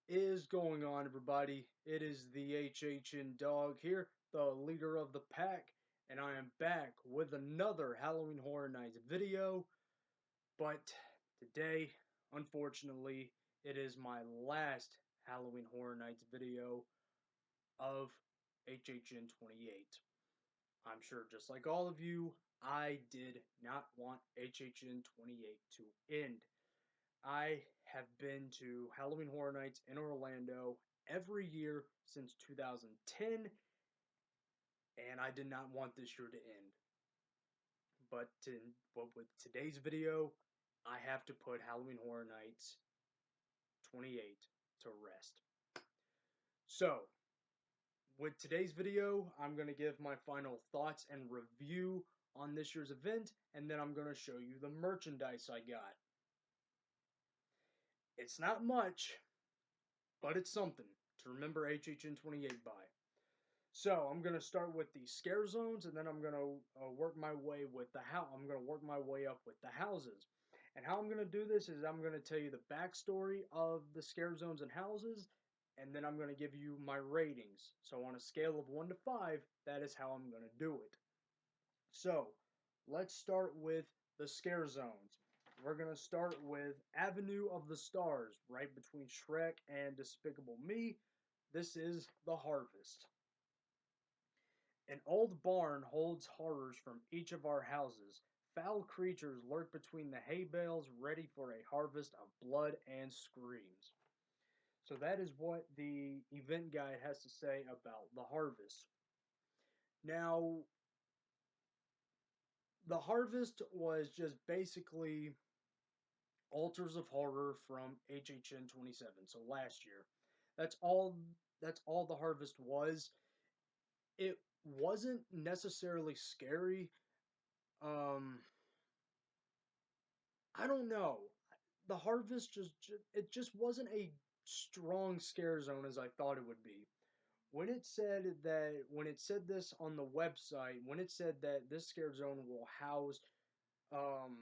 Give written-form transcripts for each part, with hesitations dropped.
Is going on, everybody? It is the HHN dog here, the leader of the pack, and I am back with another Halloween Horror Nights video. But today, unfortunately, it is my last Halloween Horror Nights video of HHN 28. I'm sure, just like all of you, I did not want HHN 28 to end. I have been to Halloween Horror Nights in Orlando every year since 2010, and I did not want this year to end. But with today's video, I have to put Halloween Horror Nights 28 to rest. So, with today's video, I'm going to give my final thoughts and review on this year's event, and then I'm going to show you the merchandise I got. It's not much, but it's something to remember HHN 28 by. So I'm gonna start with the scare zones, and then I'm gonna work my way with the house. I'm gonna work my way up with the houses. And how I'm gonna do this is I'm gonna tell you the backstory of the scare zones and houses, and then I'm gonna give you my ratings. So on a scale of 1 to 5, that is how I'm gonna do it. So let's start with the scare zones. We're gonna start with Avenue of the Stars, right between Shrek and Despicable Me. This is the Harvest. An old barn holds horrors from each of our houses. Foul creatures lurk between the hay bales, ready for a harvest of blood and screams. So that is what the event guide has to say about the harvest. Now, the harvest was just basically Altars of Horror from HHN 27, so last year. That's all the harvest was. It wasn't necessarily scary. Um I don't know. The Harvest it just wasn't a strong scare zone as I thought it would be. When it said this on the website, when it said that this scare zone will house um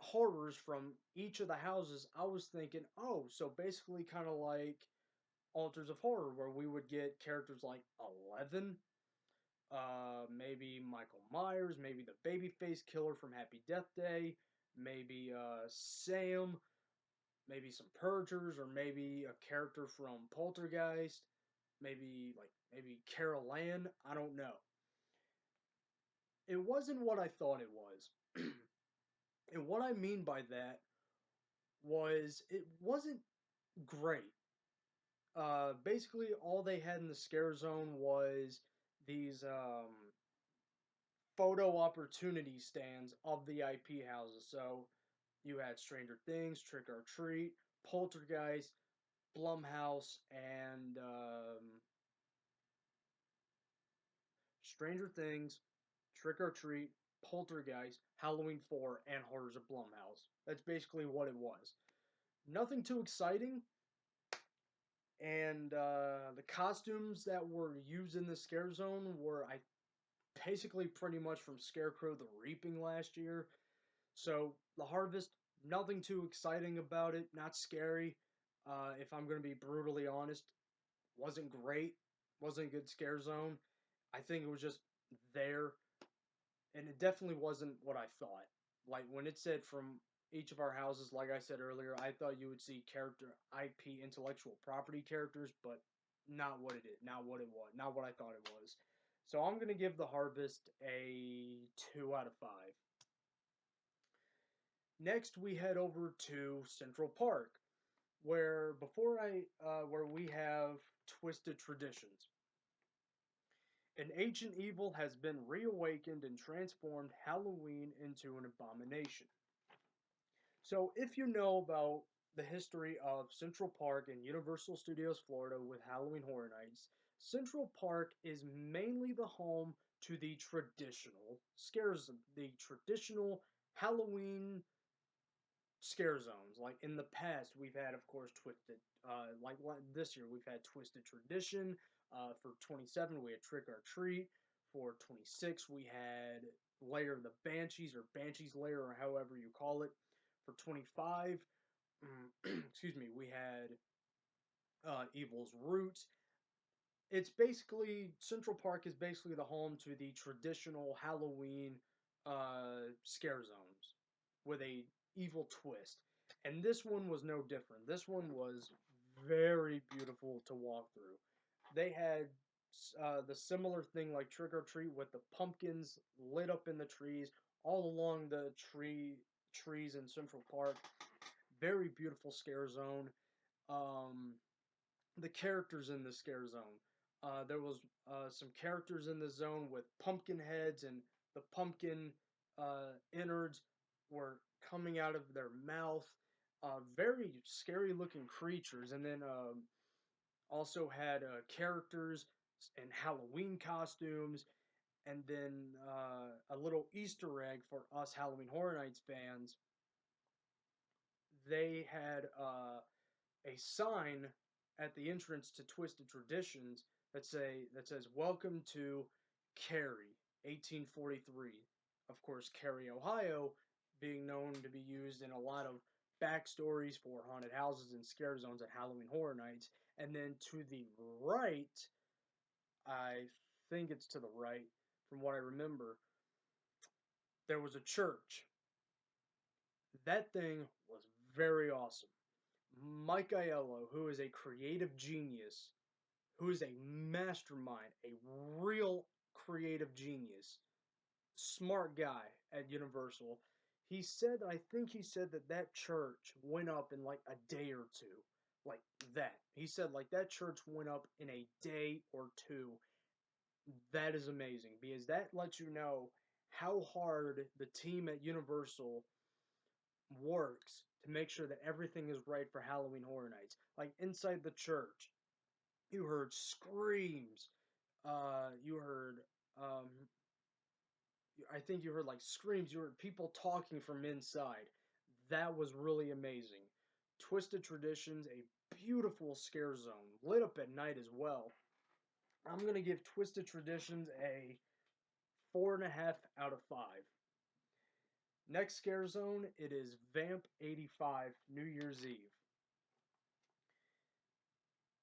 horrors from each of the houses, I was thinking, oh, so basically kind of like Altars of Horror, where we would get characters like 11, maybe Michael Myers, maybe the babyface killer from Happy Death Day, maybe Sam, maybe some Purgers, or maybe a character from Poltergeist, maybe Carol Ann. I don't know. It wasn't what I thought it was. And what I mean by that was it wasn't great. Basically, all they had in the scare zone was these photo opportunity stands of the IP houses. So you had Stranger Things, Trick or Treat, Poltergeist, Blumhouse, and Stranger Things, Trick or Treat, Poltergeist, Halloween 4, and Horrors of Blumhouse. That's basically what it was. Nothing too exciting, and the costumes that were used in the scare zone were basically pretty much from Scarecrow the Reaping last year. So the Harvest, nothing too exciting about it, not scary. If I'm going to be brutally honest, wasn't great, wasn't a good scare zone. I think it was just there, and it definitely wasn't what I thought. Like when it said from each of our houses, like I said earlier, I thought you would see character IP intellectual property characters, but not what it is, not what it was, not what I thought it was. So I'm gonna give the Harvest a 2 out of 5. Next, we head over to Central Park, where we have Twisted Traditions. An ancient evil has been reawakened and transformed Halloween into an abomination. So, if you know about the history of Central Park and Universal Studios Florida with Halloween Horror Nights, Central Park is mainly the home to the traditional scares, the traditional Halloween scare zones. Like in the past, we've had, of course, like this year, we've had Twisted Tradition. For 27, we had Trick or Treat. For 26, we had Lair of the Banshees or Banshees Lair or however you call it. For 25, excuse me, we had Evil's Roots. It's basically Central Park is basically the home to the traditional Halloween scare zones with a evil twist. And this one was no different. This one was very beautiful to walk through. They had the similar thing like Trick or Treat with the pumpkins lit up in the trees all along the trees in Central Park. Very beautiful scare zone. Um, the characters in the scare zone. There was some characters in the zone with pumpkin heads, and the pumpkin innards were coming out of their mouth. Very scary looking creatures, and then also had characters in Halloween costumes, and then a little Easter egg for us Halloween Horror Nights fans. They had a sign at the entrance to Twisted Traditions that says "Welcome to Cary, 1843." Of course, Cary, Ohio, being known to be used in a lot of backstories for haunted houses and scare zones at Halloween Horror Nights. And then to the right, I think it's to the right, from what I remember, there was a church. That thing was very awesome. Mike Aiello, who is a creative genius, who is a mastermind, a real creative genius, smart guy at Universal. I think he said that church went up in like a day or two. Like that. He said like that church went up in a day or two. That is amazing because that lets you know how hard the team at Universal works to make sure that everything is right for Halloween Horror Nights. Like inside the church, you heard screams. You heard, um, I think you heard like screams. You heard people talking from inside. That was really amazing. Twisted Traditions, a beautiful scare zone, lit up at night as well. I'm gonna give Twisted Traditions a 4.5 out of 5. Next scare zone, it is Vamp 85 New Year's Eve.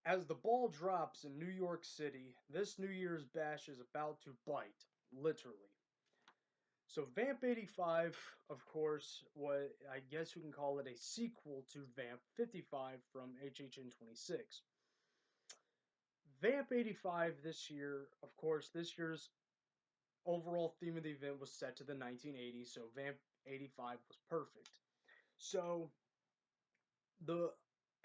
As the ball drops in New York City, this New Year's bash is about to bite, literally. So Vamp 85, of course, what I guess you can call it a sequel to Vamp 55 from HHN 26. Vamp 85 this year, of course, this year's overall theme of the event was set to the 1980s, so Vamp 85 was perfect. So the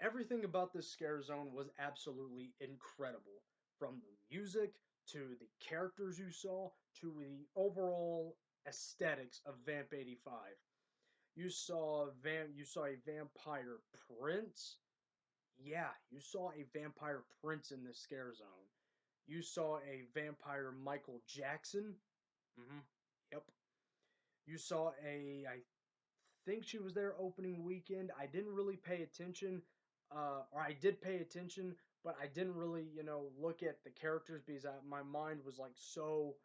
everything about this scare zone was absolutely incredible, from the music to the characters you saw to the overall aesthetics of Vamp 85. You saw a vampire prince. Yeah, you saw a vampire prince in the scare zone. You saw a vampire Michael Jackson. Mhm. Yep. You saw a I think she was there opening weekend. I didn't really pay attention, or I did pay attention, but I didn't really, look at the characters because my mind was like so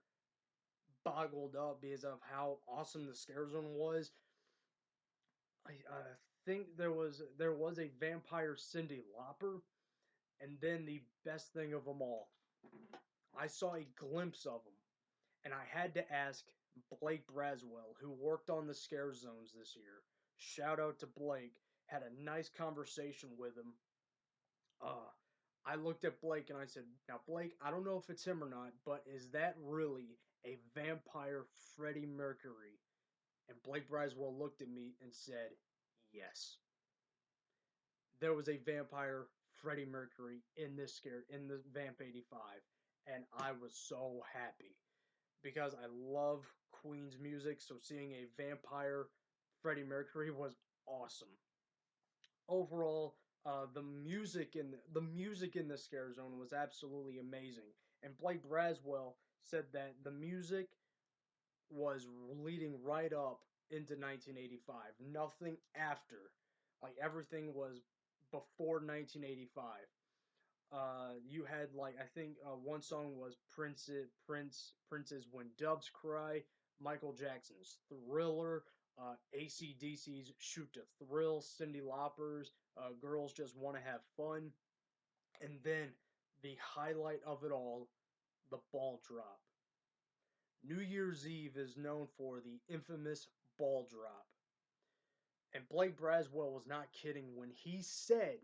boggled up because of how awesome the scare zone was. I think there was a vampire Cyndi Lauper, and then the best thing of them all, I saw a glimpse of him, and I had to ask Blake Braswell, who worked on the scare zones this year. Shout out to Blake. Had a nice conversation with him. Uh, I looked at Blake and I said, "Now, Blake, I don't know if it's him or not, but is that really a vampire Freddie Mercury?" And Blake Braswell looked at me and said, "Yes." There was a vampire Freddie Mercury in the Vamp 85, and I was so happy because I love Queen's music, so seeing a vampire Freddie Mercury was awesome. Overall, the music in the scare zone was absolutely amazing, and Blake Braswell said that the music was leading right up into 1985, nothing after. Like everything was before 1985. You had like I think one song was Prince's When Doves Cry, Michael Jackson's Thriller, AC/DC's Shoot to Thrill, Cyndi Lauper's Girls Just Want to Have Fun, and then the highlight of it all, the ball drop. New Year's Eve is known for the infamous ball drop. And Blake Braswell was not kidding when he said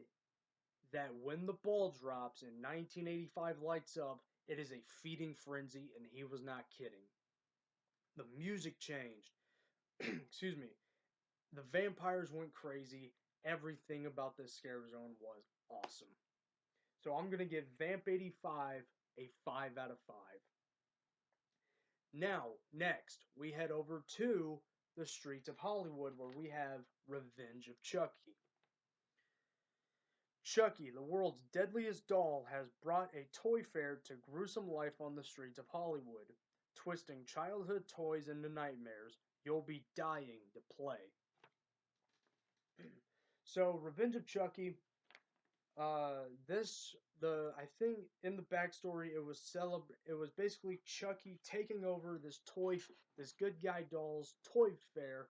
that when the ball drops in 1985 Lights Up, it is a feeding frenzy, and he was not kidding. The music changed. Excuse me. The vampires went crazy. Everything about this scare zone was awesome. So I'm going to give Vamp 85 a 5 out of 5. Now, next, we head over to the streets of Hollywood where we have Revenge of Chucky. Chucky, the world's deadliest doll, has brought a toy fair to gruesome life on the streets of Hollywood. Twisting childhood toys into nightmares, you'll be dying to play. So, Revenge of Chucky, I think in the backstory it was basically Chucky taking over this good guy doll's toy fair,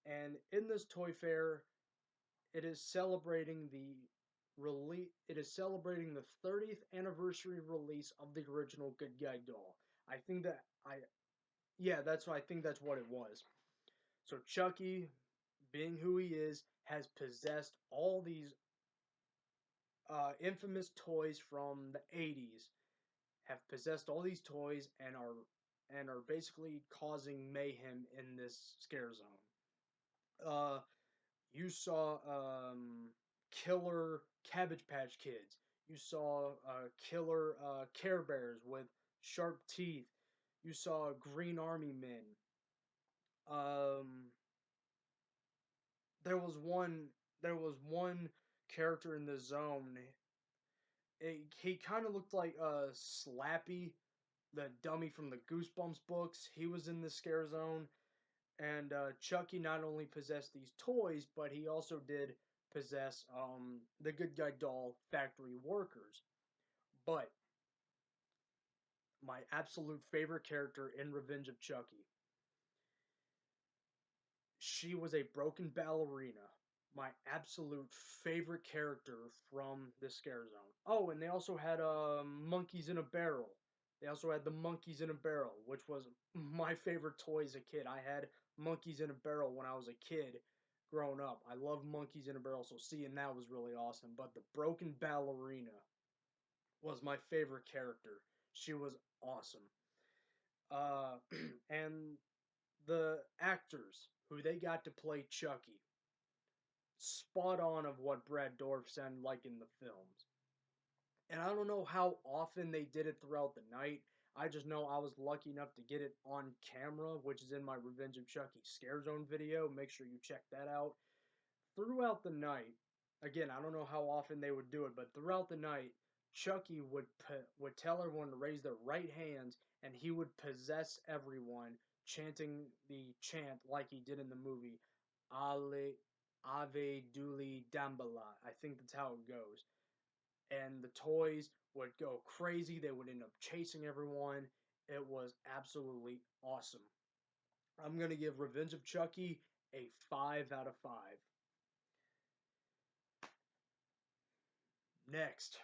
and in this toy fair it is celebrating the 30th anniversary release of the original good guy doll. I think that I Yeah, I think that's what it was. So Chucky, being who he is, has possessed all these infamous toys from the 80s, have possessed all these toys and are basically causing mayhem in this scare zone. Uh, you saw killer Cabbage Patch Kids. You saw killer Care Bears with sharp teeth. You saw Green Army Men. Um, there was one character in the zone. He kind of looked like Slappy, the dummy from the Goosebumps books. He was in the scare zone, and Chucky not only possessed these toys, but he also did possess the good guy doll factory workers. But my absolute favorite character in Revenge of Chucky, she was a broken ballerina. My absolute favorite character from the scare zone. Oh, and they also had monkeys in a barrel. They also had the monkeys in a barrel, which was my favorite toy as a kid. I had monkeys in a barrel when I was a kid growing up. I love monkeys in a barrel, so seeing that was really awesome. But the broken ballerina was my favorite character. She was awesome. Uh, and the actors who they got to play Chucky, spot on of what Brad Dourif sounded like in the films. And I don't know how often they did it throughout the night. I just know I was lucky enough to get it on camera, which is in my Revenge of Chucky Scare Zone video. Make sure you check that out. Throughout the night, again, I don't know how often they would do it, but throughout the night, Chucky would tell everyone to raise their right hands, and he would possess everyone, chanting the chant like he did in the movie, Ale, Ave Duli Dambala. I think that's how it goes. And the toys would go crazy. They would end up chasing everyone. It was absolutely awesome. I'm going to give Revenge of Chucky a 5 out of 5. Next,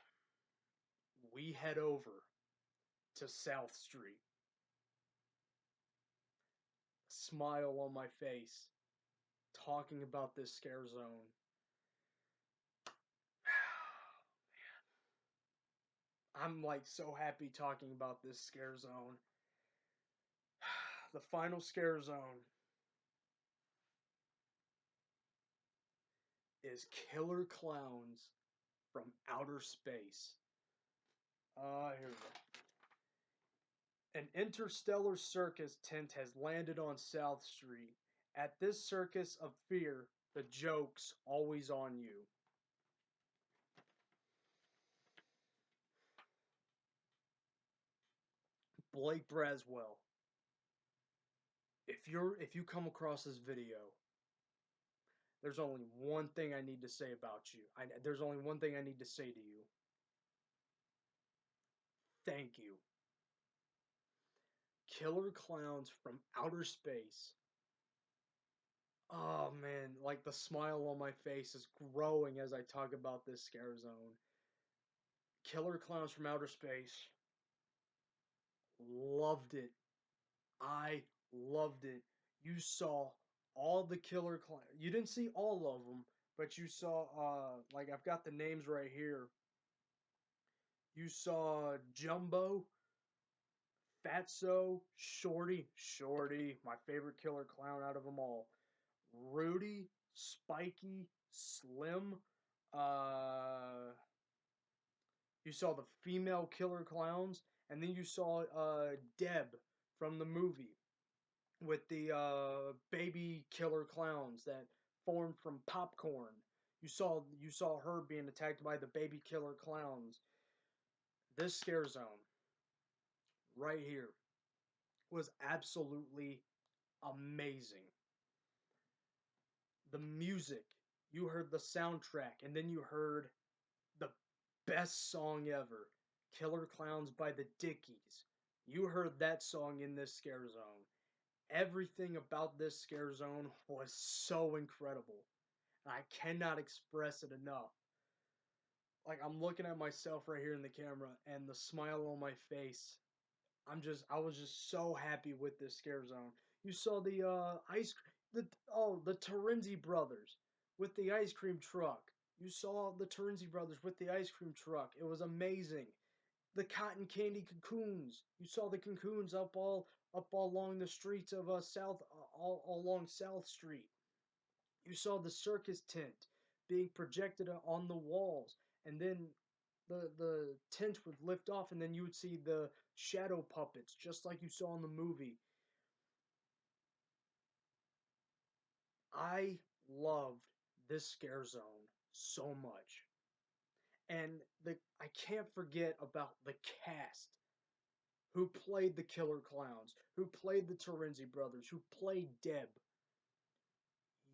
we head over to South Street. Smile on my face, talking about this scare zone. I'm like so happy talking about this scare zone. The final scare zone is Killer Clowns from Outer Space. Here we go. An interstellar circus tent has landed on South Street. At this circus of fear, the joke's always on you. Blake Braswell, if you come across this video, there's only one thing I need to say about you. There's only one thing I need to say to you. Thank you. Killer Clowns from Outer Space Oh man, like the smile on my face is growing as I talk about this scare zone. Killer Clowns from Outer Space. Loved it. I loved it. You saw all the killer clowns. You didn't see all of them, but you saw like I've got the names right here. You saw Jumbo, Fatso, Shorty, my favorite killer clown out of them all. Rudy, Spiky, Slim. Uh, you saw the female killer clowns, and then you saw Deb from the movie with the baby killer clowns that formed from popcorn. You saw her being attacked by the baby killer clowns. This scare zone right here was absolutely amazing. The music, you heard the soundtrack, and then you heard the best song ever, Killer Clowns by the Dickies. You heard that song in this scare zone. Everything about this scare zone was so incredible. And I cannot express it enough. Like I'm looking at myself right here in the camera and the smile on my face. I was just so happy with this scare zone. You saw the the Terenzi brothers with the ice cream truck. You saw the Terenzi brothers with the ice cream truck. It was amazing. The cotton candy cocoons. You saw the cocoons up all along the streets of South all along South Street. You saw the circus tent being projected on the walls, and then the tent would lift off, and then you would see the shadow puppets, just like you saw in the movie. I loved this scare zone so much, and the I can't forget about the cast who played the killer clowns, who played the Terenzi brothers, who played Deb.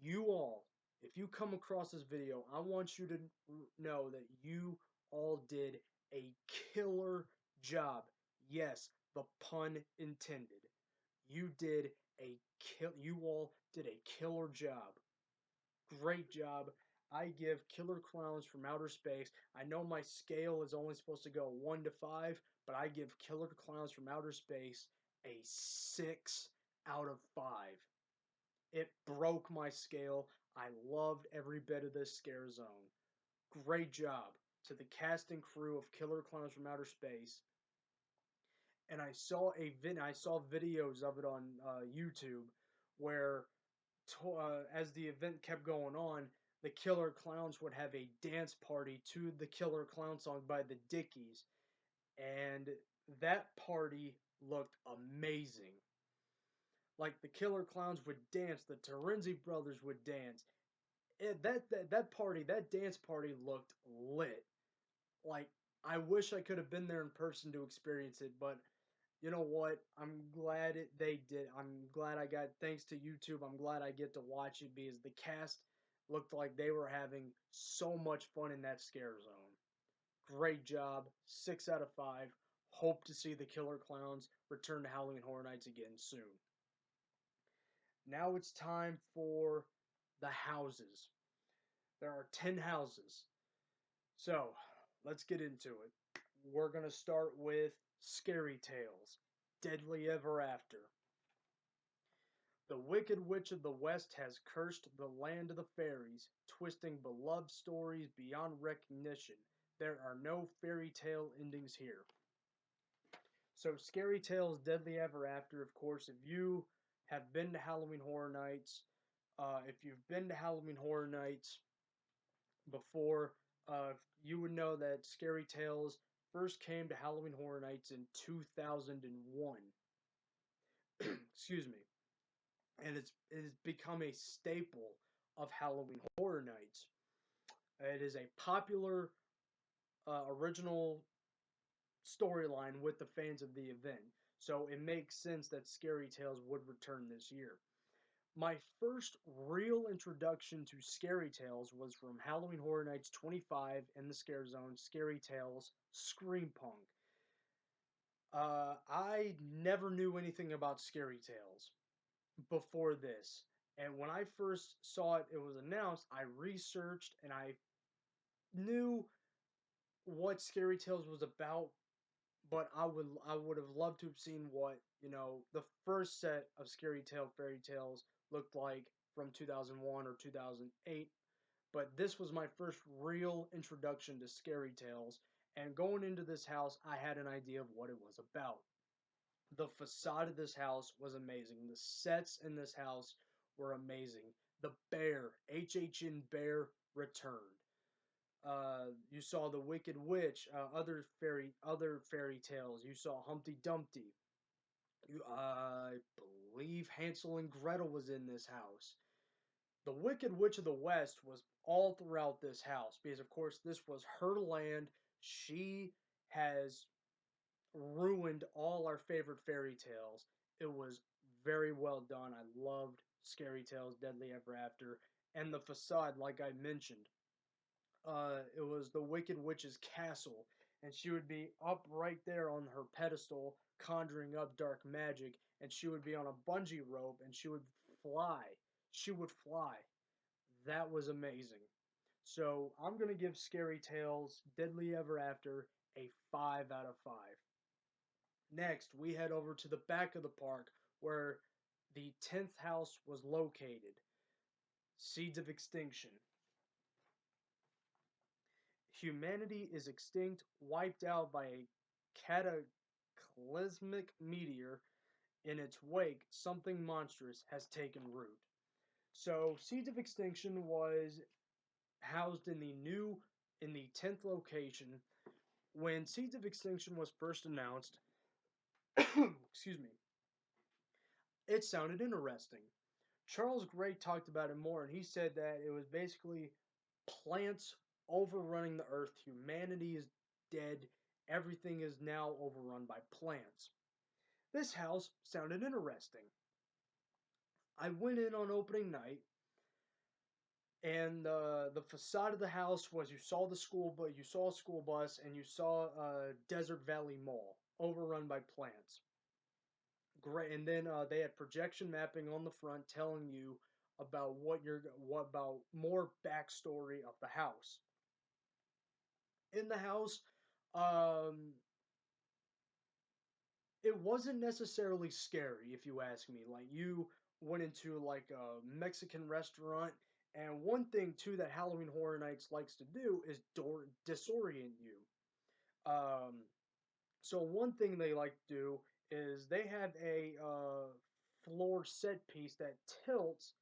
You all, if you come across this video, I want you to know that you all did a killer job. Yes, the pun intended. You all did a killer job. Great job. I give Killer Clowns from Outer Space. I know my scale is only supposed to go 1 to 5, but I give Killer Clowns from Outer Space a 6 out of 5. It broke my scale. I loved every bit of this scare zone. Great job to the cast and crew of Killer Clowns from Outer Space. And I saw videos of it on YouTube where as the event kept going on, the Killer Clowns would have a dance party to the Killer Clown song by the Dickies, and that party looked amazing. Like the Killer Clowns would dance, the Terenzi brothers would dance. That dance party looked lit. Like I wish I could have been there in person to experience it, but you know what? I'm glad they did. I'm glad I got, thanks to YouTube, I'm glad I get to watch it because the cast looked like they were having so much fun in that scare zone. Great job. 6 out of 5. Hope to see the Killer Clowns return to Halloween Horror Nights again soon. Now it's time for the houses. There are 10 houses. So, let's get into it. We're going to start with Scary Tales, Deadly Ever After. The Wicked Witch of the West has cursed the land of the fairies, twisting beloved stories beyond recognition. There are no fairy tale endings here. So, Scary Tales, Deadly Ever After, of course, if you have been to Halloween Horror Nights, if you've been to Halloween Horror Nights before, you would know that Scary Tales first came to Halloween Horror Nights in 2001. Excuse me. And it has become a staple of Halloween Horror Nights. It is a popular original storyline with the fans of the event, so it makes sense that Scary Tales would return this year. My first real introduction to Scary Tales was from Halloween Horror Nights 25 in the Scare Zone, Scary Tales Scream Punk. I never knew anything about Scary Tales before this, And when I first saw it was announced, I researched and I knew what Scary Tales was about, but I would have loved to have seen what, the first set of fairy tales looked like from 2001 or 2008. But this was my first real introduction to Scary Tales, and going into this house, I had an idea of what it was about. The facade of this house was amazing. The sets in this house were amazing. The bear, HHN bear, returned. You saw the Wicked Witch, other fairy tales. You saw Humpty Dumpty. I believe Hansel and Gretel was in this house. The Wicked Witch of the West was all throughout this house because, of course, this was her land. She has ruined all our favorite fairy tales. It was very well done. I loved Scary Tales, Deadly Ever After, and the facade, like I mentioned. It was the Wicked Witch's castle, and she would be up right there on her pedestal, conjuring up dark magic, and she would be on a bungee rope, and she would fly. She would fly. That was amazing. So I'm gonna give Scary Tales, Deadly Ever After a 5 out of 5. Next, we head over to the back of the park where the 10th house was located. Seeds of Extinction. Humanity is extinct, wiped out by a cataclysmic meteor. In its wake, something monstrous has taken root. So, Seeds of Extinction was housed in the 10th location. When Seeds of Extinction was first announced, excuse me, it sounded interesting. Charles Gray talked about it more, and he said that it was basically plants overrunning the earth. Humanity is dead. Everything is now overrun by plants. This house sounded interesting. I went in on opening night, and the facade of the house was, you saw the school, but you saw a school bus, and you saw Desert Valley Mall overrun by plants. Great, and then they had projection mapping on the front telling you about what about more backstory of the house. In the house, um, it wasn't necessarily scary, if you ask me. Like, you went into like a Mexican restaurant, and one thing too that Halloween Horror Nights likes to do is disorient you. Um, so one thing they like to do is they have a floor set piece that tilts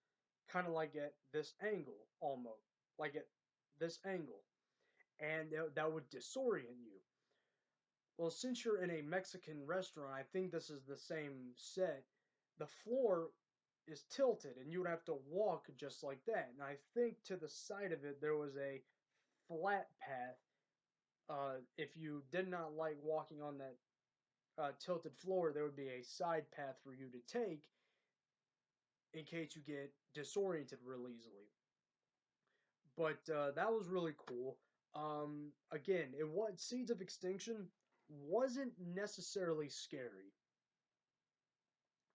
kind of like at this angle, almost like at this angle, and that would disorient you. Well, since you're in a Mexican restaurant, I think this is the same set. The floor is tilted, and you would have to walk just like that. And I think to the side of it there was a flat path. If you did not like walking on that tilted floor, there would be a side path for you to take in case you get disoriented real easily. But that was really cool. Again, it was Seeds of Extinction wasn't necessarily scary.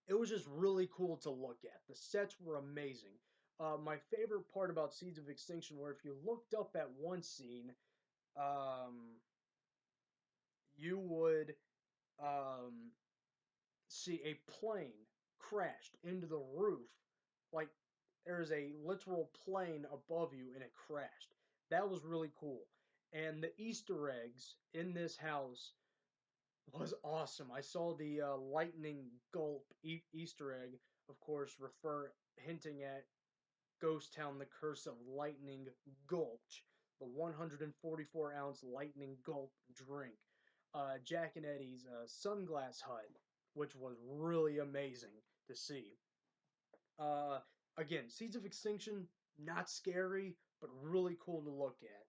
It was just really cool to look at. The sets were amazing. My favorite part about Seeds of Extinction were if you looked up at one scene, um, you would um, see a plane crashed into the roof. Like, there's a literal plane above you and it crashed. That was really cool. And the Easter eggs in this house was awesome. I saw the lightning gulp Easter egg, of course, hinting at Ghost Town: The Curse of Lightning Gulch, the 144-ounce lightning gulp drink. Jack and Eddie's Sunglass Hut, which was really amazing to see. Uh, Again, Seeds of Extinction, not scary, but really cool to look at.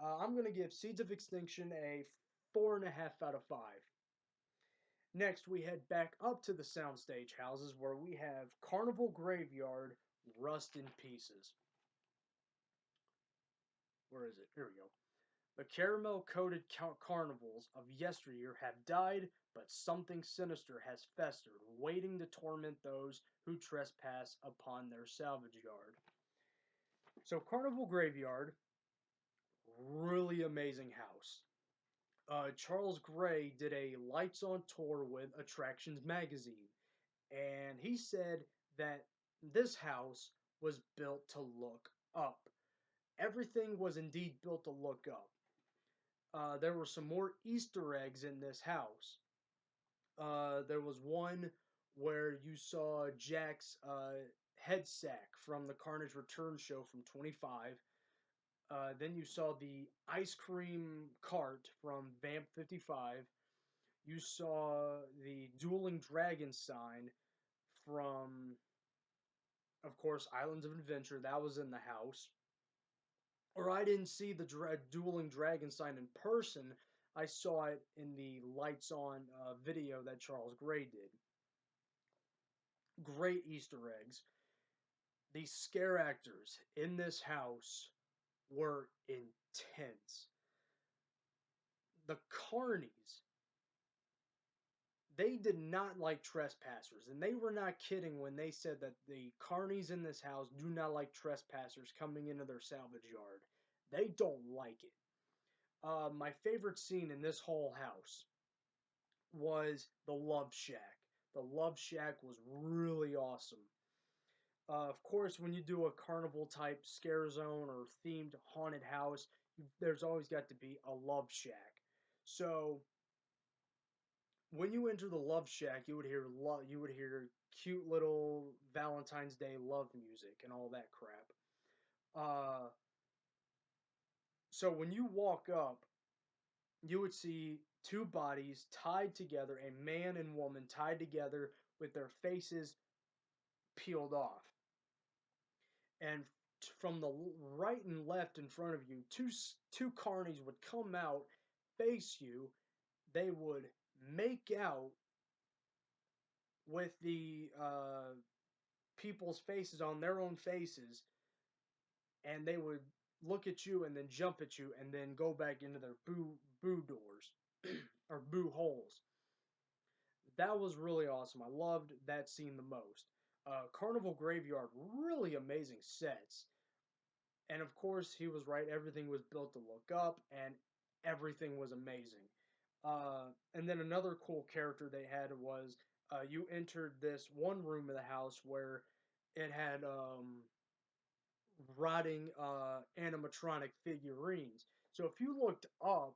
I'm going to give Seeds of Extinction a 4.5 out of 5. Next, we head back up to the soundstage houses where we have Carnival Graveyard, Rust in Pieces. Where is it? Here we go. The caramel-coated carnivals of yesteryear have died, but something sinister has festered, waiting to torment those who trespass upon their salvage yard. So Carnival Graveyard, really amazing house. Charles Gray did a Lights on tour with Attractions magazine, and he said that this house was built to look up. Everything was indeed built to look up. There were some more Easter eggs in this house. There was one where you saw Jack's head sack from the Carnage Return show from 25. Then you saw the ice cream cart from Vamp 55. You saw the Dueling Dragon sign from, of course, Islands of Adventure. That was in the house. Or I didn't see the Dueling Dragon sign in person. I saw it in the Lights On video that Charles Gray did. Great Easter eggs. The scare actors in this house were intense. The Carnies, they did not like trespassers, and they were not kidding when they said that the Carnies in this house do not like trespassers coming into their salvage yard. They don't like it. My favorite scene in this whole house was the Love Shack. The Love Shack was really awesome. Of course, when you do a carnival type scare zone or themed haunted house, there's always got to be a Love Shack. So when you enter the Love Shack, you would hear cute little Valentine's Day love music and all that crap. Uh, so when you walk up, you would see two bodies tied together, a man and woman tied together with their faces peeled off. And from the right and left in front of you, two carnies would come out, face you. They would make out with the people's faces on their own faces, and they would look at you and then jump at you and then go back into their boo doors or boo holes. That was really awesome. I loved that scene the most. Carnival Graveyard, really amazing sets. And of course, he was right. Everything was built to look up, and everything was amazing. And then another cool character they had was you entered this one room of the house where it had rotting animatronic figurines. So if you looked up,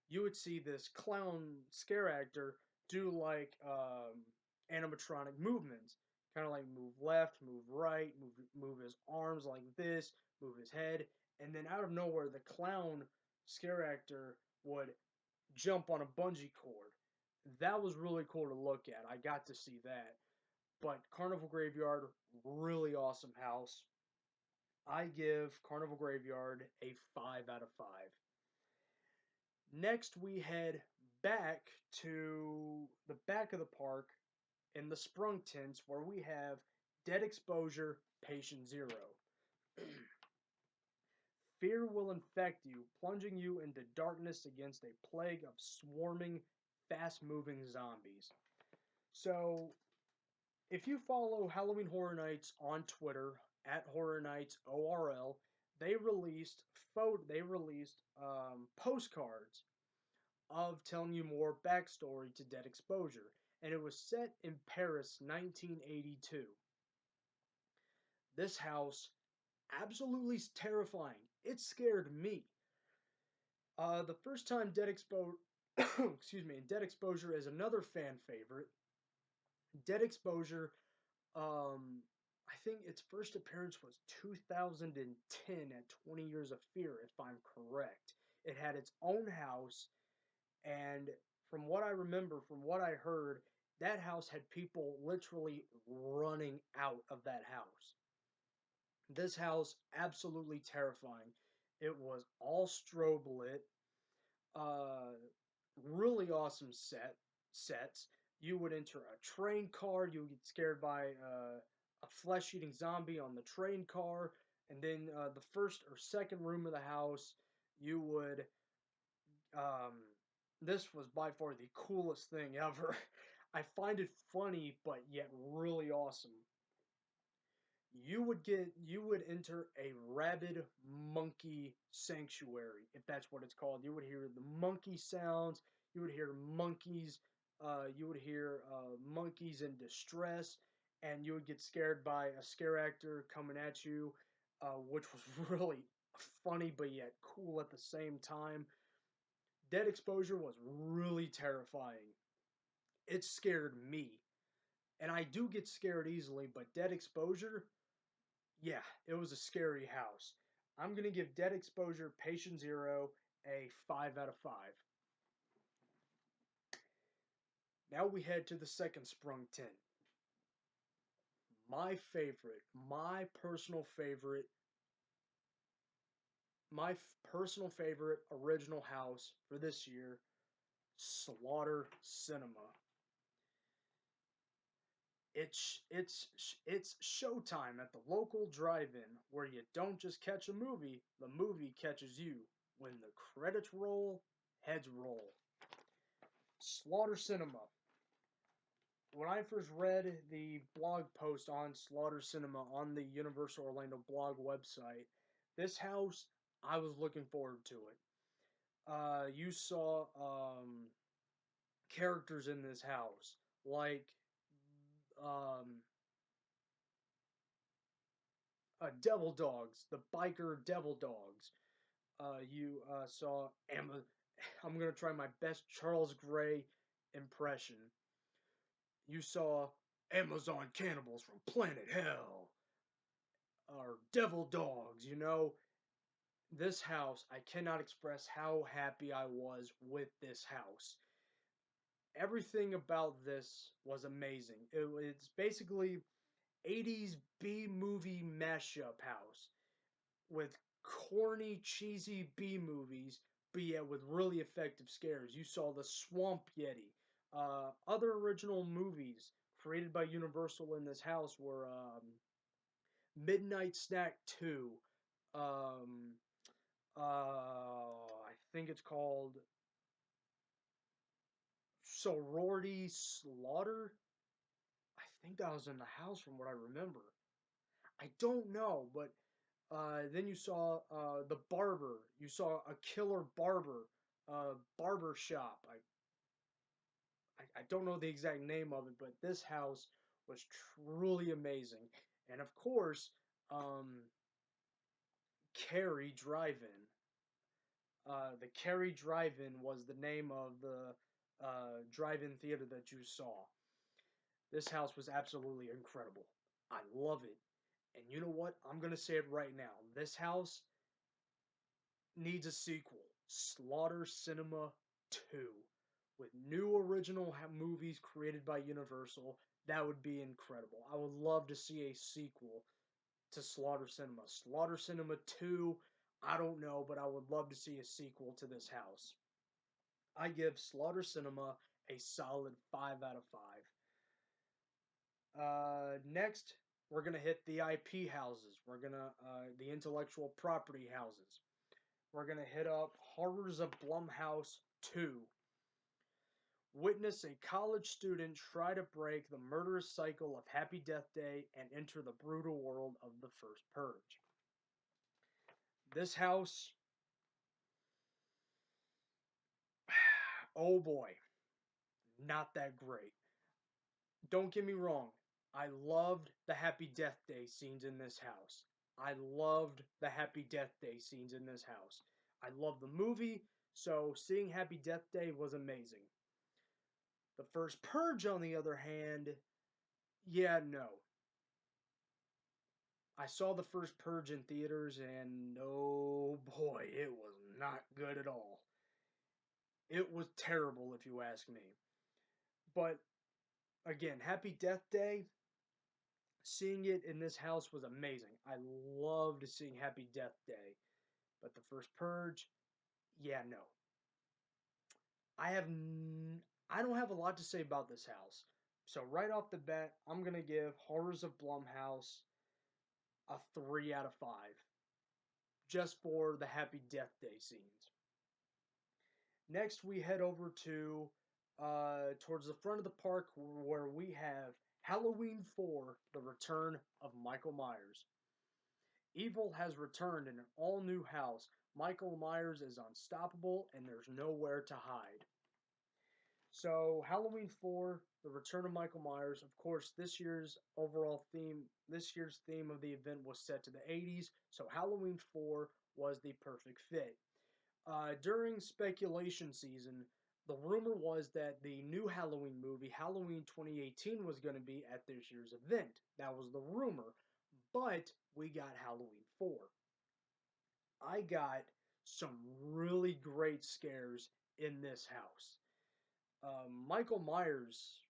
you would see this clown scare actor do like animatronic movements, kind of like move left, move right, move his arms like this, move his head, and then out of nowhere, the clown scare actor would jump on a bungee cord. That was really cool to look at. I got to see that. But Carnival Graveyard, really awesome house. I give Carnival Graveyard a 5 out of 5. Next, we head back to the back of the park in the Sprung tents where we have Dead Exposure, Patient Zero. Fear will infect you, plunging you into darkness against a plague of swarming, fast-moving zombies. So, if you follow Halloween Horror Nights on Twitter at Horror Nights ORL, they released postcards of telling you more backstory to Dead Exposure, and it was set in Paris, 1982. This house, absolutely terrifying. It scared me. The first time Dead Exposure, excuse me, Dead Exposure is another fan favorite. Dead Exposure, I think its first appearance was 2010 at 20 Years of Fear, if I'm correct. It had its own house, and from what I remember, from what I heard, that house had people literally running out of that house. This house, absolutely terrifying. It was all strobe lit. Uh, really awesome sets. You would enter a train car. You would get scared by a flesh-eating zombie on the train car, and then the first or second room of the house, you would This was by far the coolest thing ever. I find it funny, but yet really awesome. You would enter a rabid monkey sanctuary, if that's what it's called. You would hear the monkey sounds. You would hear monkeys. You would hear monkeys in distress, and you would get scared by a scare actor coming at you, which was really funny but yet cool at the same time. Dead exposure was really terrifying. It scared me, and I do get scared easily, but dead exposure, yeah, it was a scary house. I'm going to give Dead Exposure Patient Zero a 5 out of 5. Now we head to the second Sprung Tent. My favorite, my personal favorite original house for this year, Slaughter Cinema. It's showtime at the local drive-in where you don't just catch a movie, the movie catches you. When the credits roll, heads roll. Slaughter Cinema. When I first read the blog post on Slaughter Cinema on the Universal Orlando blog website, this house, I was looking forward to it. You saw characters in this house, like um, Devil Dogs, the biker Devil Dogs. You saw Emma. I'm gonna try my best Charles Gray impression. You saw Amazon cannibals from Planet Hell, or Devil Dogs. This house. I cannot express how happy I was with this house. Everything about this was amazing. It's basically 80s B movie mashup house with corny, cheesy B movies, but yet with really effective scares. You saw the Swamp Yeti. Other original movies created by Universal in this house were Midnight Snack 2. Um, I think it's called Sorority Slaughter. I think that was in the house from what I remember. I don't know, but then you saw the barber. You saw a killer barber shop. I don't know the exact name of it, but this house was truly amazing. And of course, um, Cary Drive-In. The Cary Drive-In was the name of the drive-in theater that you saw. This house was absolutely incredible. I love it. And you know what? I'm going to say it right now. This house needs a sequel. Slaughter Cinema 2. With new original movies created by Universal. That would be incredible. I would love to see a sequel to Slaughter Cinema. Slaughter Cinema 2, I don't know, but I would love to see a sequel to this house. I give Slaughter Cinema a solid 5 out of 5. Next, we're gonna hit the IP houses. We're gonna the intellectual property houses. We're gonna hit up Horrors of Blumhouse 2. Witness a college student try to break the murderous cycle of Happy Death Day and enter the brutal world of the First Purge. This house, oh boy, not that great. Don't get me wrong. I loved the Happy Death Day scenes in this house. I loved the Happy Death Day scenes in this house. I love the movie, so seeing Happy Death Day was amazing. The First Purge, on the other hand, yeah, no. I saw the First Purge in theaters, and oh boy, it was not good at all. It was terrible, if you ask me. But again, Happy Death Day, seeing it in this house was amazing. I loved seeing Happy Death Day. But the First Purge, yeah, no. I have I don't have a lot to say about this house. So right off the bat, I'm gonna give Horrors of Blumhouse a 3 out of 5, just for the Happy Death Day scenes. Next, we head over to towards the front of the park where we have Halloween 4, The Return of Michael Myers. Evil has returned in an all-new house. Michael Myers is unstoppable and there's nowhere to hide. So, Halloween 4, The Return of Michael Myers. Of course, this year's theme of the event was set to the 80s, so Halloween 4 was the perfect fit. During speculation season, the rumor was that the new Halloween movie, Halloween 2018, was going to be at this year's event. That was the rumor. But we got Halloween 4. I got some really great scares in this house. Michael Myers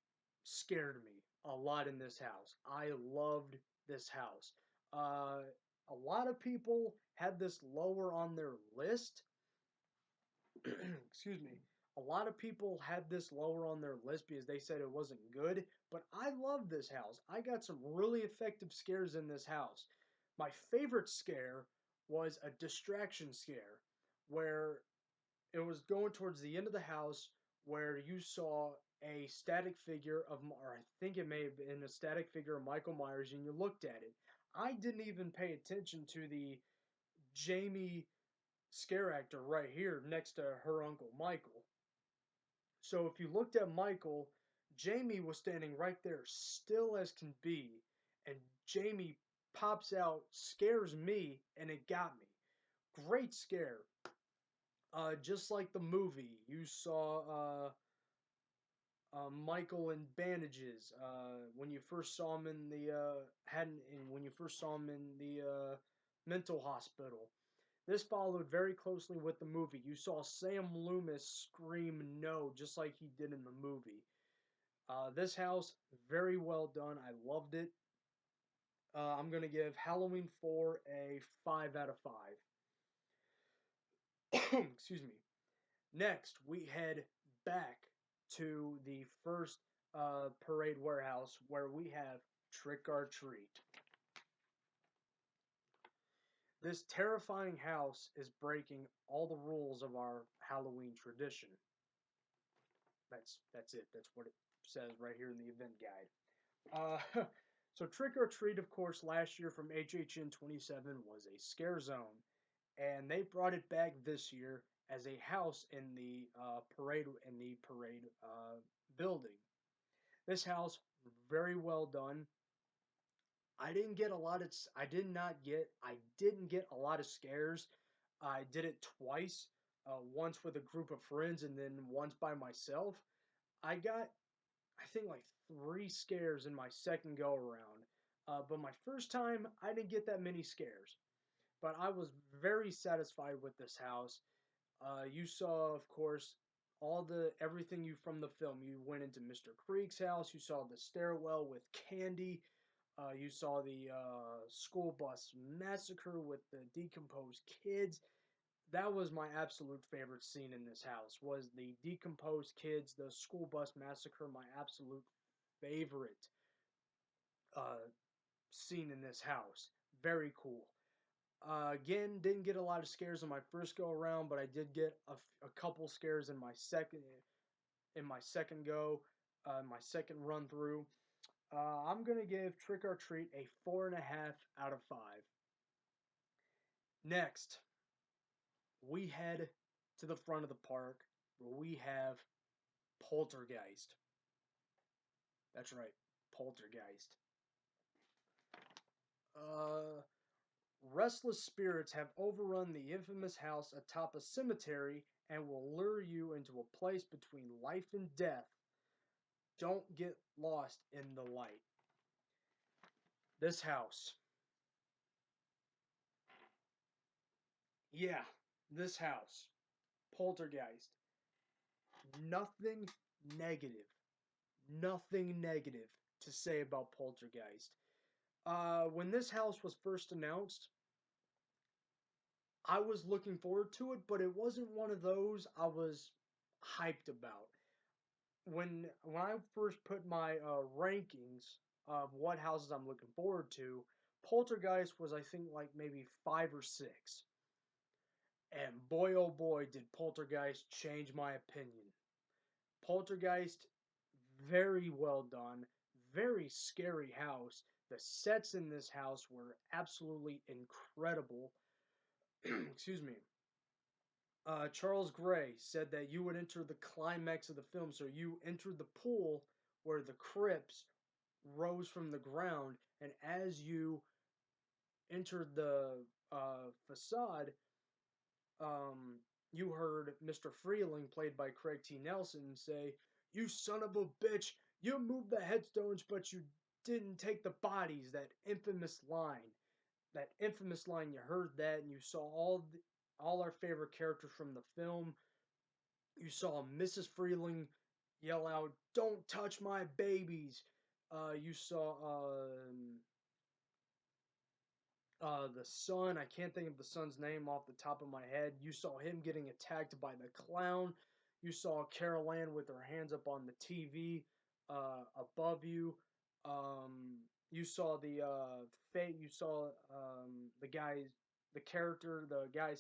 scared me a lot in this house. I loved this house. Uh, a lot of people had this lower on their list. Excuse me. A lot of people had this lower on their list because they said it wasn't good, but I love this house. I got some really effective scares in this house. My favorite scare was a distraction scare where it was going towards the end of the house where you saw a static figure of, or I think it may have been a static figure of Michael Myers, and you looked at it. I didn't even pay attention to the Jamie scare actor right here next to her uncle Michael. So if you looked at Michael, Jamie was standing right there, still as can be, and Jamie pops out, scares me, and it got me. Great scare. Just like the movie, you saw Michael in bandages when you first saw him in the when you first saw him in the mental hospital. This followed very closely with the movie. You saw Sam Loomis scream no, just like he did in the movie. This house, very well done. I loved it. I'm going to give Halloween 4 a 5 out of 5. Excuse me. Next, we head back to the first parade warehouse where we have Trick or Treat. This terrifying house is breaking all the rules of our Halloween tradition. That's it. That's what it says right here in the event guide. So Trick or Treat, of course, last year from HHN 27 was a scare zone, and they brought it back this year as a house in the parade building. This house very well done. I didn't get a lot of scares. I did it twice, once with a group of friends and then once by myself. I got, I think, like 3 scares in my second go around. But my first time, I didn't get that many scares. But I was very satisfied with this house. You saw, of course, everything you from the film. You went into Mr. Creek's house. You saw the stairwell with candy. You saw the school bus massacre with the decomposed kids. That was my absolute favorite scene in this house. Was the decomposed kids, the school bus massacre. My absolute favorite uh, scene in this house. Very cool. Again, didn't get a lot of scares in my first go around, but I did get a couple scares in my second go, my second run through. I'm gonna give Trick or Treat a 4.5 out of 5. Next, we head to the front of the park where we have Poltergeist. That's right, Poltergeist. Uh, Restless spirits have overrun the infamous house atop a cemetery and will lure you into a place between life and death. Don't get lost in the light. This house. Yeah, this house. Poltergeist. Nothing negative. Nothing negative to say about Poltergeist. When this house was first announced, I was looking forward to it, but it wasn't one of those I was hyped about. When I first put my rankings of what houses I'm looking forward to, Poltergeist was, I think, like maybe 5 or 6. And boy oh boy did Poltergeist change my opinion. Poltergeist, very well done, very scary house. The sets in this house were absolutely incredible. Excuse me. Charles Gray said that you would enter the climax of the film, so you entered the pool where the crypts rose from the ground, and as you entered the facade, you heard Mr. Freeling, played by Craig T. Nelson, say, "You son of a bitch! You moved the headstones, but you didn't take the bodies." That infamous line. That infamous line. You heard that, and you saw all our favorite characters from the film. You saw Mrs. Freeling yell out, "Don't touch my babies!" You saw the son. I can't think of the son's name off the top of my head. You saw him getting attacked by the clown. You saw Carol Ann with her hands up on the TV above you. You saw the fate. You saw the guy's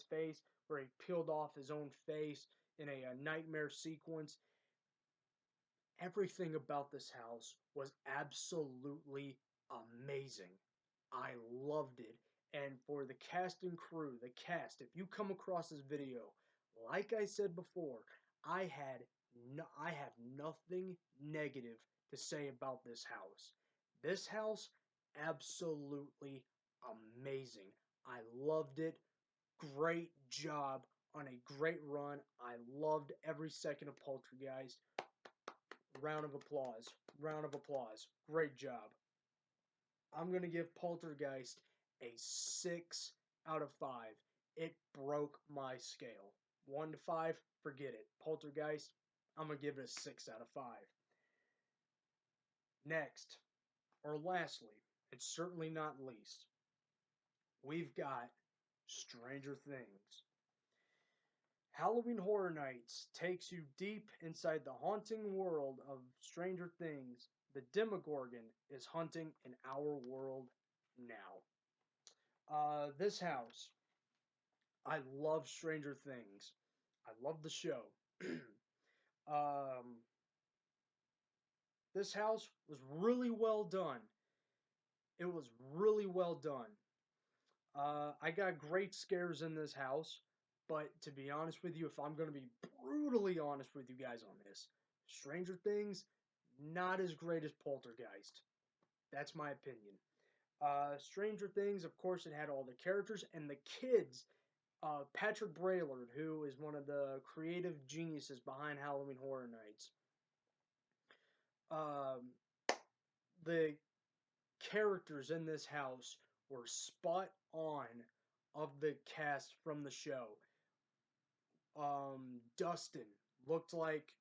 face where he peeled off his own face in a nightmare sequence. Everything about this house was absolutely amazing. I loved it. And for the cast and crew, the cast, if you come across this video, like I said before, I have nothing negative to say about this house. This house, absolutely amazing. I loved it. Great job on a great run. I loved every second of Poltergeist. Round of applause. Round of applause. Great job. I'm going to give Poltergeist a 6 out of 5. It broke my scale. 1 to 5, forget it. Poltergeist, I'm going to give it a 6 out of 5. Next, or lastly, and certainly not least, we've got Stranger Things. Halloween Horror Nights takes you deep inside the haunting world of Stranger Things. The Demogorgon is hunting in our world now. This house, I love Stranger Things. I love the show. um, this house was really well done. It was really well done. I got great scares in this house, but to be honest with you, if I'm going to be brutally honest with you guys on this, Stranger Things, not as great as Poltergeist. That's my opinion. Stranger Things, of course, it had all the characters and the kids. Patrick Braillard, who is one of the creative geniuses behind Halloween Horror Nights. Um, the characters in this house were spot on of the cast from the show. Dustin looked like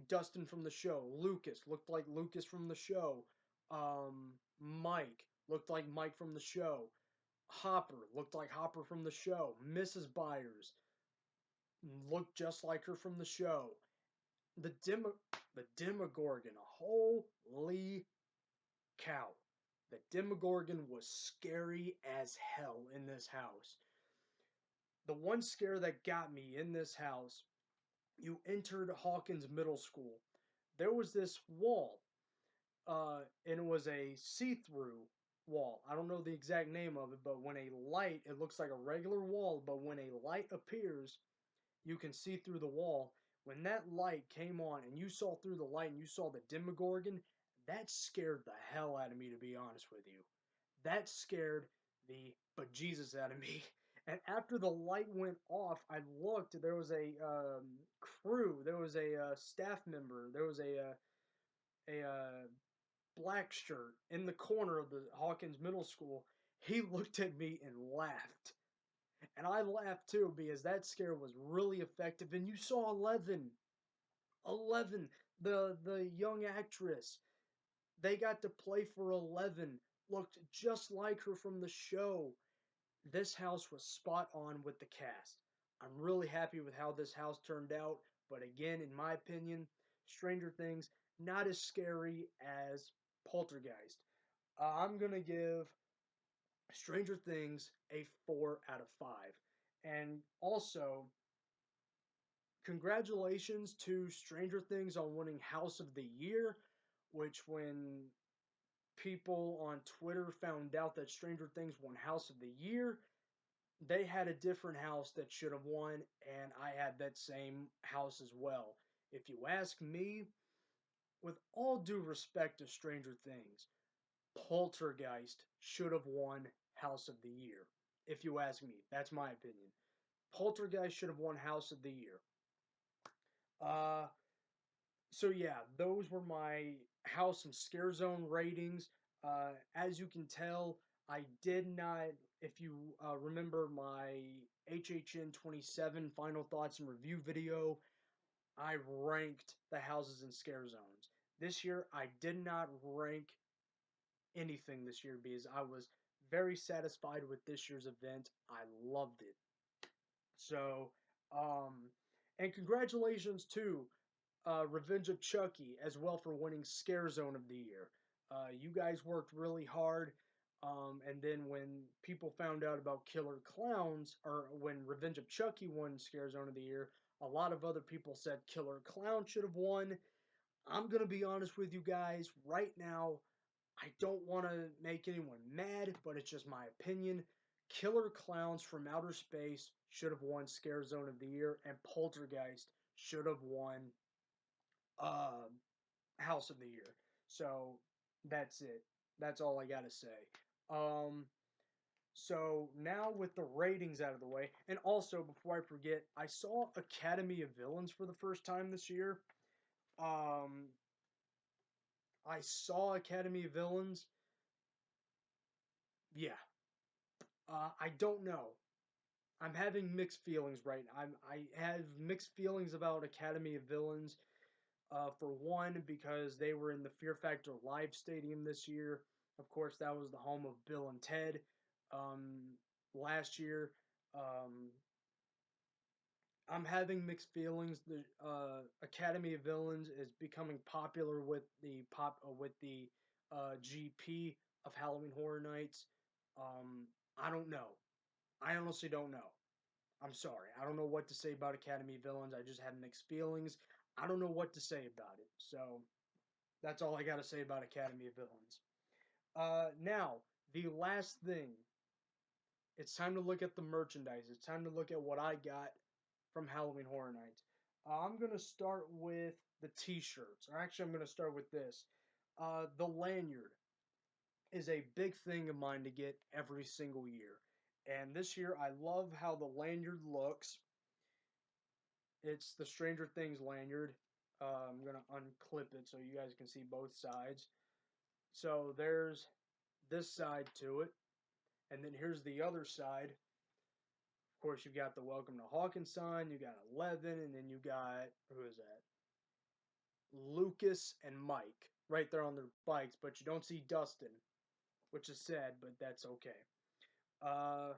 Dustin from the show. Lucas looked like Lucas from the show. Mike looked like Mike from the show. Hopper looked like Hopper from the show. Mrs. Byers looked just like her from the show. The Demogorgon, holy cow. The Demogorgon was scary as hell in this house. The one scare that got me in this house, you entered Hawkins Middle School. There was this wall, and it was a see-through wall. I don't know the exact name of it, but when a light, it looks like a regular wall, but when a light appears, you can see through the wall. When that light came on and you saw through the light and you saw the Demogorgon, that scared the hell out of me, to be honest with you. That scared the bejesus out of me. And after the light went off, I looked. There was a crew. There was a staff member. There was a black shirt in the corner of the Hawkins Middle School. He looked at me and laughed. And I laughed too because that scare was really effective. And you saw Eleven, the young actress. They got to play for Eleven. Looked just like her from the show. This house was spot on with the cast. I'm really happy with how this house turned out. But again, in my opinion, Stranger Things, not as scary as Poltergeist. I'm going to give Stranger Things a 4 out of 5. And also, congratulations to Stranger Things on winning House of the Year, which when people on Twitter found out that Stranger Things won House of the Year, they had a different house that should have won, and I had that same house as well. If you ask me, with all due respect to Stranger Things, Poltergeist should have won House of the Year. If you ask me, that's my opinion. Poltergeist should have won House of the Year. Uh, so yeah, those were my House and Scare Zone ratings. As you can tell, I did not. If you remember my HHN 27 final thoughts and review video, I ranked the houses and scare zones. This year, I did not rank anything this year because I was very satisfied with this year's event. I loved it. So, um, and congratulations to Revenge of Chucky as well for winning Scare Zone of the Year. You guys worked really hard. And then when people found out about Killer Clowns, or when Revenge of Chucky won Scare Zone of the Year, a lot of other people said Killer Clown should have won. I'm going to be honest with you guys right now. I don't want to make anyone mad, but it's just my opinion. Killer Clowns from Outer Space should have won Scare Zone of the Year, and Poltergeist should have won uh, House of the Year. So that's it. That's all I gotta say. Um, so now with the ratings out of the way, and also before I forget, I saw Academy of Villains for the first time this year. Um, I saw Academy of Villains. Yeah. I don't know. I'm having mixed feelings right now. I have mixed feelings about Academy of Villains. For one, because they were in the Fear Factor Live Stadium this year. Of course, that was the home of Bill and Ted. Um, Last year, um, I'm having mixed feelings. The Academy of Villains is becoming popular with the GP of Halloween Horror Nights. I don't know. I honestly don't know. I'm sorry. I don't know what to say about Academy Villains. I just have mixed feelings. I don't know what to say about it. So that's all I got to say about Academy of Villains. Now, the last thing. It's time to look at the merchandise. It's time to look at what I got from Halloween Horror Nights. I'm going to start with the t-shirts. Or actually, I'm going to start with this. The lanyard is a big thing of mine to get every single year. And this year, I love how the lanyard looks. It's the Stranger Things lanyard. I'm going to unclip it so you guys can see both sides. So there's this side to it. And then here's the other side. Of course, you've got the Welcome to Hawkins sign. You got 11, and then you got, who is that? Lucas and Mike right there on their bikes, but you don't see Dustin, which is sad, but that's okay. Uh,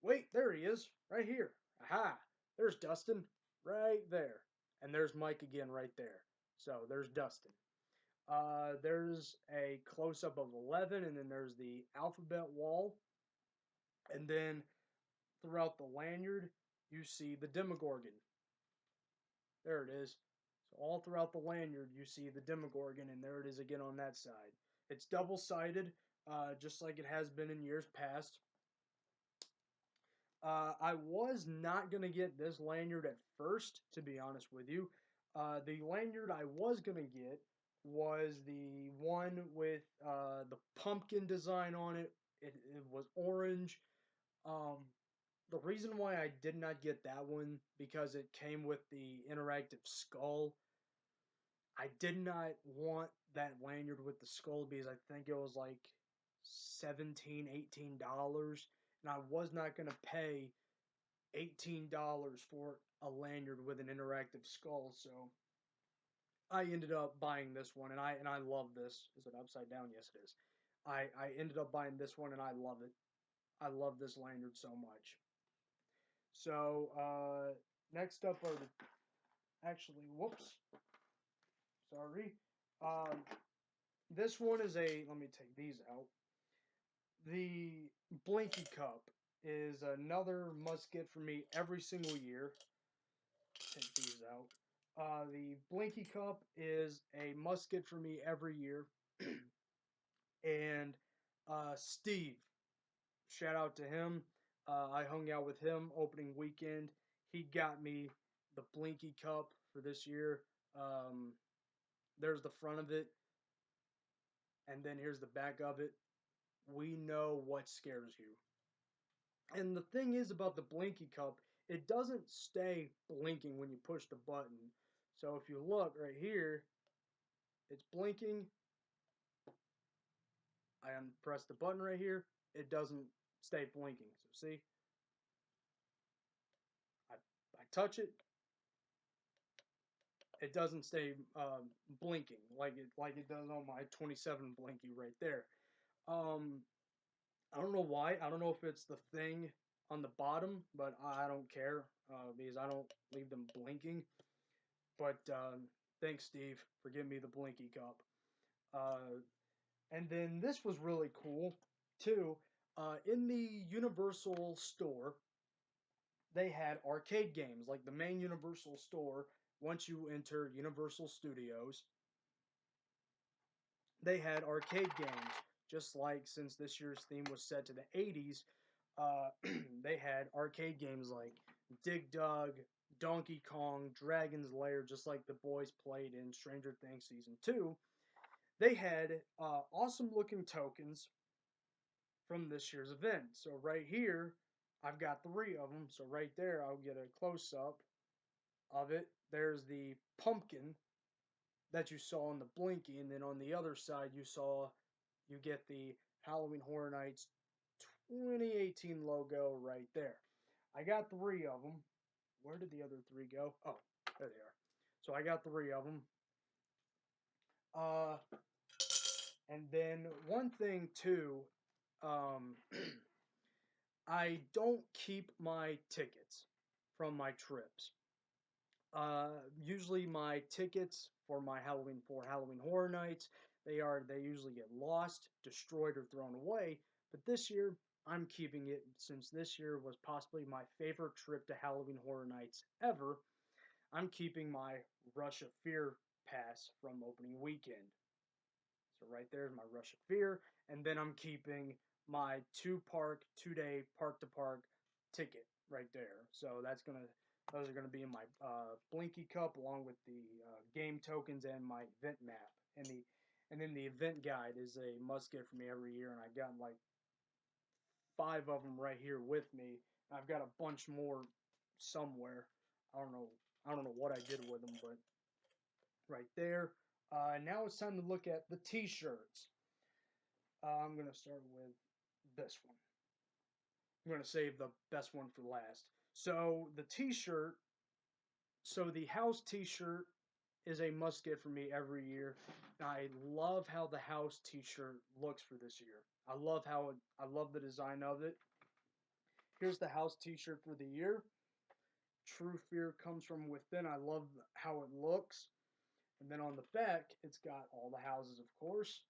Wait, there he is, right here. Aha! There's Dustin, right there. And there's Mike again, right there. So there's Dustin. There's a close up of 11, and then there's the alphabet wall. And then throughout the lanyard, you see the Demogorgon. There it is. So all throughout the lanyard, you see the Demogorgon, and there it is again on that side. It's double-sided, just like it has been in years past. I was not going to get this lanyard at first, to be honest with you. The lanyard I was going to get was the one with the pumpkin design on it. It was orange. Um, the reason why I did not get that one, because it came with the interactive skull. I did not want that lanyard with the skull because I think it was like $17, $18, and I was not going to pay $18 for a lanyard with an interactive skull, so I ended up buying this one, and I love this. Is it upside down? Yes, it is. I ended up buying this one, and I love it. I love this lanyard so much. So next up are the actually whoops, sorry. Um, this one is a, let me take these out. The Blinky Cup is another must get for me every single year. take these out. The Blinky Cup is a must get for me every year. And Steve, shout out to him. I hung out with him opening weekend. He got me the Blinky Cup for this year. Um, there's the front of it, and then here's the back of it. We know what scares you. And the thing is about the Blinky Cup, it doesn't stay blinking when you push the button. So if you look right here, it's blinking. I press the button right here. It doesn't stay blinking. So see, I, I touch it. It doesn't stay blinking like it does on my 27 Blinky right there. Um, I don't know why. I don't know if it's the thing on the bottom, but I don't care because I don't leave them blinking. But thanks, Steve, for giving me the Blinky Cup. Uh, and then this was really cool too. In the Universal store, they had arcade games like the main Universal store. Once you enter Universal Studios, they had arcade games. Just like since this year's theme was set to the 80s, they had arcade games like Dig Dug, Donkey Kong, Dragon's Lair, just like the boys played in Stranger Things Season 2. They had awesome looking tokens from this year's event. So right here, I've got 3 of them. So right there, I'll get a close up of it. There's the pumpkin that you saw in the Blinky, and then on the other side, you get the Halloween Horror Nights 2018 logo right there. I got 3 of them. Where did the other 3 go? Oh, there they are. So I got 3 of them. Uh, and then one thing too, um, I don't keep my tickets from my trips. Usually my tickets for my Halloween Horror Nights, they usually get lost, destroyed, or thrown away. But this year I'm keeping it since this year was possibly my favorite trip to Halloween Horror Nights ever. I'm keeping my Rush of Fear pass from opening weekend. So right there's my Rush of Fear, and then I'm keeping my 2-day park to park ticket right there. So those are gonna be in my Blinky Cup along with the game tokens and my event map. And then the event guide is a must get for me every year, and I got like 5 of them right here with me. I've got a bunch more somewhere. I don't know. I don't know what I did with them, but right there. Now it's time to look at the T-shirts. I'm going to start with this one. I'm going to save the best one for last. So the T-shirt, so the house T-shirt is a must get for me every year. I love how the house T-shirt looks for this year. I love the design of it. Here's the house T-shirt for the year. True fear comes from within. I love how it looks. And then on the back, it's got all the houses, of course.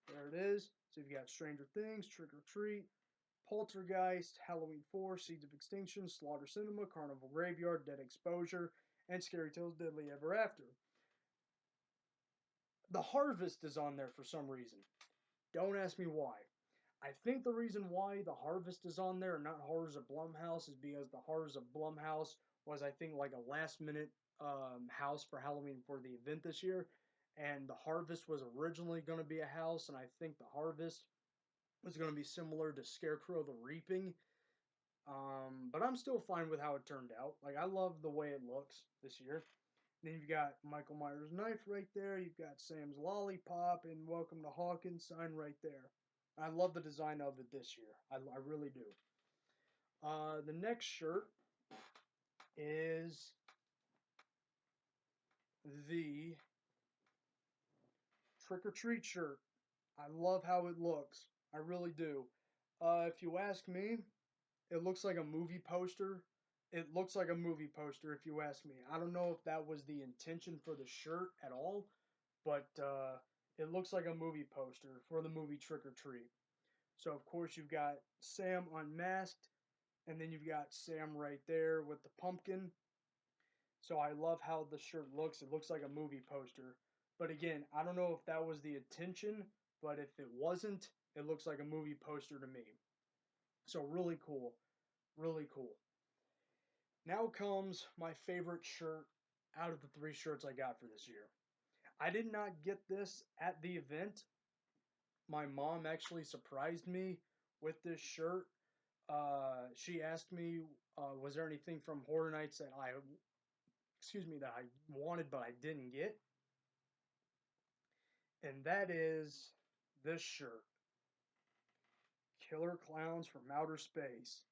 There it is. So you've got Stranger Things, Trick or Treat, Poltergeist, Halloween 4, Seeds of Extinction, Slaughter Cinema, Carnival Graveyard, Dead Exposure, and Scary Tales Deadly Ever After. The Harvest is on there for some reason. Don't ask me why. I think the reason why the Harvest is on there and not Horrors of Blumhouse is because the Horrors of Blumhouse was, I think, like a last minute house for Halloween for the event this year. And the Harvest was originally going to be a house, and I think the Harvest was going to be similar to Scarecrow the Reaping. But I'm still fine with how it turned out. Like, I love the way it looks this year. Then you've got Michael Myers' knife right there. You've got Sam's lollipop and Welcome to Hawkins sign right there. I love the design of it this year. I really do. The next shirt is the Trick or Treat shirt. I love how it looks. I really do. If you ask me, it looks like a movie poster. It looks like a movie poster if you ask me. I don't know if that was the intention for the shirt at all, but it looks like a movie poster for the movie Trick or Treat. So of course you've got Sam unmasked, and then you've got Sam right there with the pumpkin. So I love how the shirt looks. It looks like a movie poster. But again, I don't know if that was the intention, but if it wasn't, it looks like a movie poster to me. So really cool. Really cool. Now comes my favorite shirt out of the 3 shirts I got for this year. I did not get this at the event. My mom actually surprised me with this shirt. She asked me, was there anything from Horror Nights that I wanted but I didn't get? And that is this shirt, Killer Clowns from Outer Space.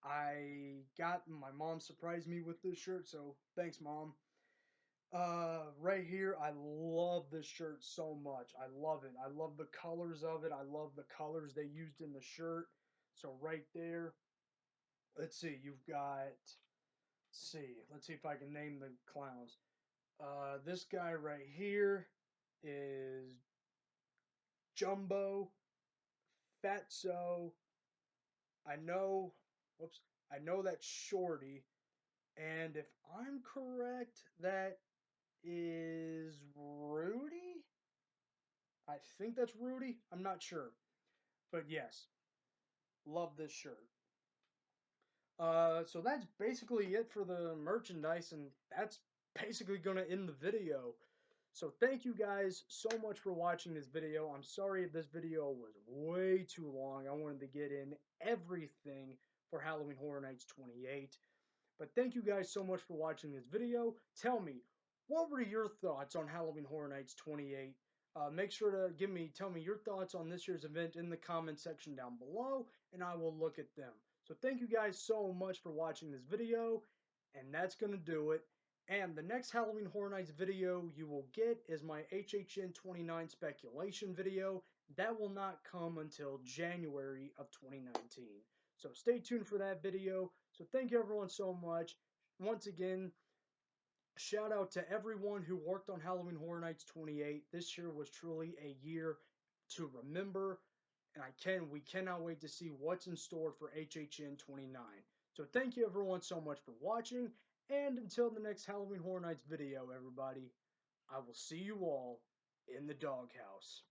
My mom surprised me with this shirt, so thanks, Mom. Right here, I love this shirt so much. I love it. I love the colors of it. I love the colors they used in the shirt. So right there, let's see, let's see if I can name the clowns. This guy right here is Jumbo, Fatso. I know, whoops, I know that's Shorty. And if I'm correct, that is Rudy? I think that's Rudy. I'm not sure. But yes, love this shirt. So that's basically it for the merchandise, and that's basically going to end the video. So thank you guys so much for watching this video. I'm sorry if this video was way too long. I wanted to get in everything for Halloween Horror Nights 28. But thank you guys so much for watching this video. Tell me, what were your thoughts on Halloween Horror Nights 28? Make sure to tell me your thoughts on this year's event in the comment section down below, and I will look at them. So thank you guys so much for watching this video, and that's going to do it. And the next Halloween Horror Nights video you will get is my HHN 29 speculation video. That will not come until January of 2019. So stay tuned for that video. So thank you everyone so much. Once again, shout out to everyone who worked on Halloween Horror Nights 28. This year was truly a year to remember, and we cannot wait to see what's in store for HHN 29. So thank you everyone so much for watching, and until the next Halloween Horror Nights video, everybody, I will see you all in the doghouse.